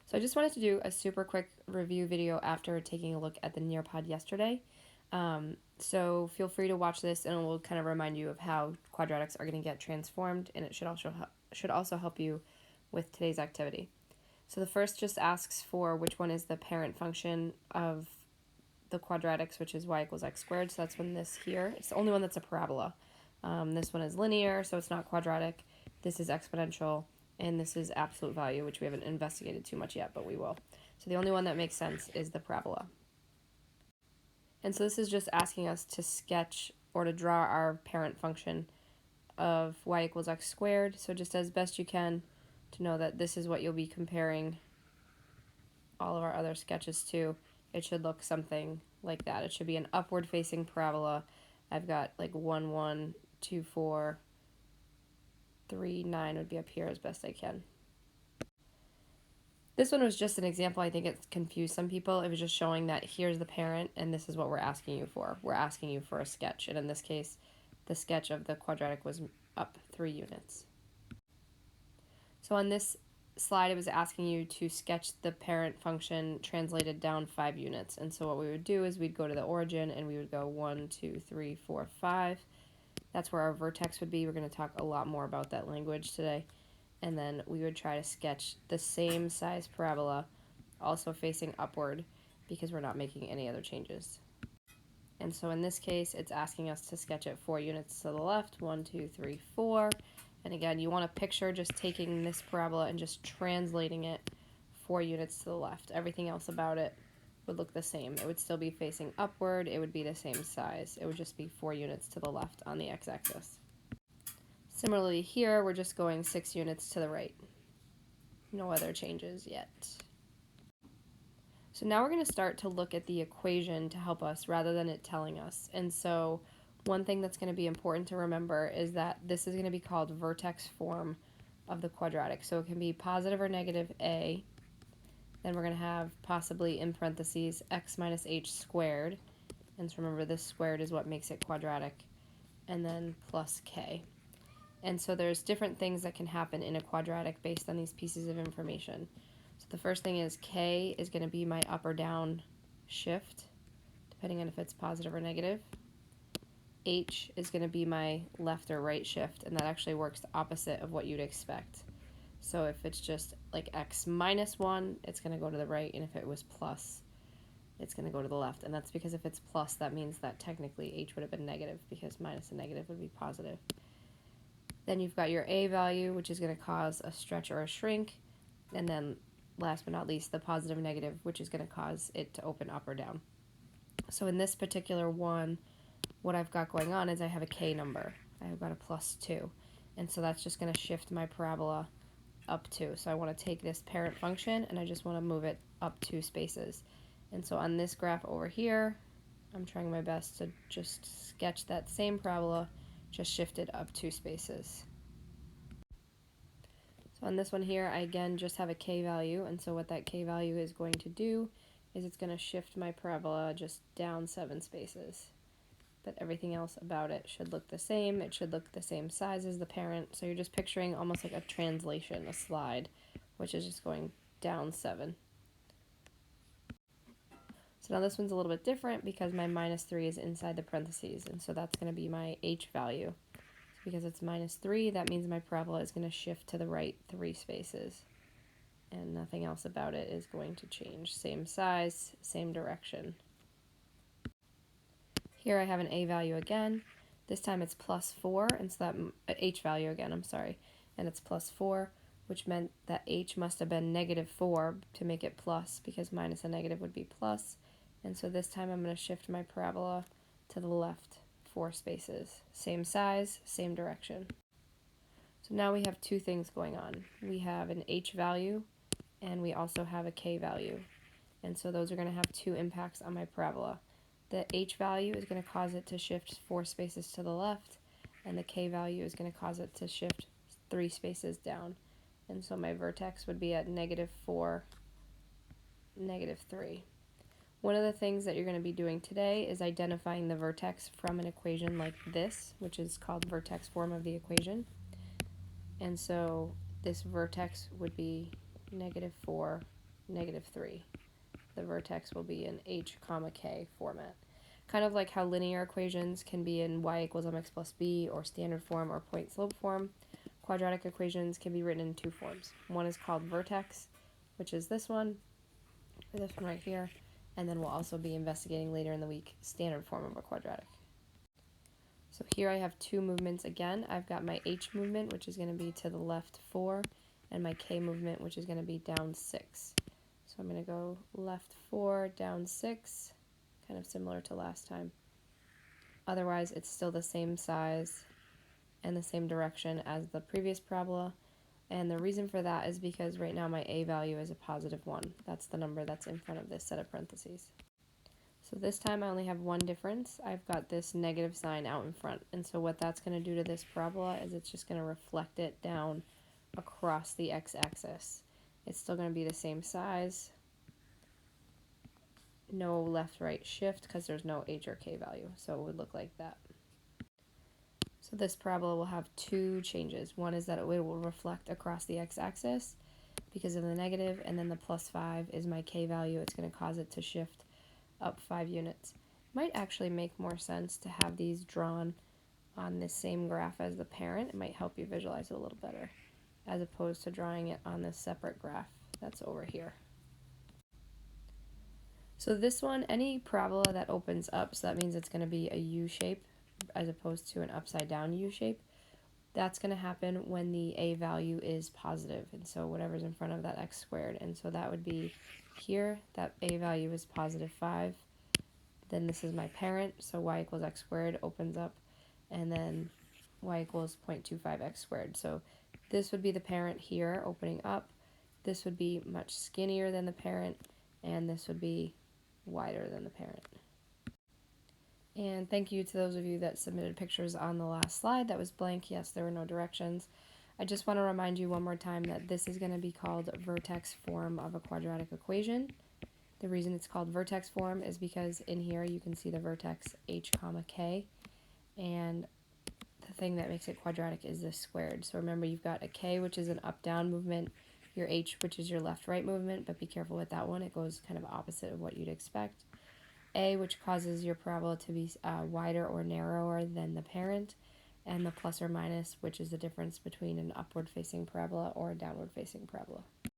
So I just wanted to do a super quick review video after taking a look at the Nearpod yesterday. So feel free to watch this and it will kind of remind you of how quadratics are going to get transformed, and it should also help you with today's activity. So the first just asks for which one is the parent function of the quadratics, which is y equals x squared. So that's one this here. It's the only one that's a parabola. This one is linear, so it's not quadratic. This is exponential, and this is absolute value, which we haven't investigated too much yet, but we will. So the only one that makes sense is the parabola. And so this is just asking us to sketch or to draw our parent function of y equals x squared. So just as best you can to know that this is what you'll be comparing all of our other sketches to. It should look something like that. It should be an upward facing parabola. I've got like 1, 1, 2, 4, 3, 9 would be up here as best I can. This one was just an example. I think it confused some people. It was just showing that here's the parent and this is what we're asking you for. We're asking you for a sketch, and in this case, the sketch of the quadratic was up 3 units. So on this slide, it was asking you to sketch the parent function translated down 5 units. And so what we would do is we'd go to the origin and we would go 1, 2, 3, 4, 5. That's where our vertex would be. We're going to talk a lot more about that language today. And then we would try to sketch the same size parabola, also facing upward, because we're not making any other changes. And so in this case, it's asking us to sketch it 4 units to the left, 1, 2, 3, 4. And again, you want to picture just taking this parabola and just translating it 4 units to the left. Everything else about it would look the same. It would still be facing upward. It would be the same size. It would just be 4 units to the left on the x-axis. Similarly here, we're just going 6 units to the right. No other changes yet. So now we're going to start to look at the equation to help us rather than it telling us. And so one thing that's going to be important to remember is that this is going to be called vertex form of the quadratic. So it can be positive or negative a. Then we're going to have possibly in parentheses x minus h squared. And so remember, this squared is what makes it quadratic. And then plus k. And so there's different things that can happen in a quadratic based on these pieces of information. So the first thing is k is going to be my up or down shift, depending on if it's positive or negative. H is going to be my left or right shift, and that actually works the opposite of what you'd expect. So if it's just like x minus 1, it's going to go to the right, and if it was plus, it's going to go to the left. And that's because if it's plus, that means that technically h would have been negative, because minus and negative would be positive. Then you've got your a value, which is going to cause a stretch or a shrink. And then last but not least, the positive and negative, which is going to cause it to open up or down. So in this particular one, what I've got going on is I have a k number. I've got a plus 2. And so that's just going to shift my parabola up 2. So I want to take this parent function and I just want to move it up 2 spaces. And so on this graph over here, I'm trying my best to just sketch that same parabola, just shifted up 2 spaces. So on this one here, I again just have a k value, and so what that k value is going to do is it's going to shift my parabola just down 7 spaces. But everything else about it should look the same. It should look the same size as the parent, so you're just picturing almost like a translation, a slide, which is just going down 7. So now this one's a little bit different because my minus 3 is inside the parentheses, and so that's going to be my h value. So because it's minus 3, that means my parabola is going to shift to the right 3 spaces. And nothing else about it is going to change. Same size, same direction. Here I have an a value again. This time it's plus 4, and so that h value again, I'm sorry, and it's plus 4, which meant that h must have been negative 4 to make it plus, because minus and negative would be plus. And so this time I'm going to shift my parabola to the left 4 spaces. Same size, same direction. So now we have 2 things going on. We have an h value, and we also have a k value. And so those are going to have 2 impacts on my parabola. The h value is going to cause it to shift 4 spaces to the left, and the k value is going to cause it to shift 3 spaces down. And so my vertex would be at negative 4, negative 3. One of the things that you're going to be doing today is identifying the vertex from an equation like this, which is called vertex form of the equation. And so this vertex would be negative 4, -3. The vertex will be in h comma k format. Kind of like how linear equations can be in y equals mx plus b, or standard form, or point slope form, quadratic equations can be written in two forms. One is called vertex, which is this one, or this one right here, and then we'll also be investigating later in the week standard form of a quadratic. So here I have two movements again. I've got my h movement, which is going to be to the left 4, and my k movement, which is going to be down 6. So I'm going to go left 4, down 6, kind of similar to last time. Otherwise, it's still the same size and the same direction as the previous parabola. And the reason for that is because right now my a value is a +1. That's the number that's in front of this set of parentheses. So this time I only have one difference. I've got this negative sign out in front. And so what that's going to do to this parabola is it's just going to reflect it down across the x-axis. It's still going to be the same size. No left-right shift because there's no h or k value. So it would look like that. So this parabola will have two changes. One is that it will reflect across the x-axis because of the negative, and then the +5 is my k value. It's going to cause it to shift up 5 units. Might actually make more sense to have these drawn on this same graph as the parent. It might help you visualize it a little better, as opposed to drawing it on this separate graph that's over here. So this one, any parabola that opens up, so that means it's going to be a U shape as opposed to an upside down U shape. That's going to happen when the a value is positive, and so whatever's in front of that x squared. And so that would be here, that a value is +5. Then this is my parent, so y equals x squared opens up, and then y equals 0.25x squared. So this would be the parent here opening up. This would be much skinnier than the parent, and this would be wider than the parent. And thank you to those of you that submitted pictures on the last slide that was blank. Yes, there were no directions. I just want to remind you one more time that this is going to be called vertex form of a quadratic equation. The reason it's called vertex form is because in here you can see the vertex h comma k, and the thing that makes it quadratic is this squared. So remember, you've got a k, which is an up-down movement, your h, which is your left-right movement, but be careful with that one. It goes kind of opposite of what you'd expect. A, which causes your parabola to be wider or narrower than the parent, and the plus or minus, which is the difference between an upward-facing parabola or a downward-facing parabola.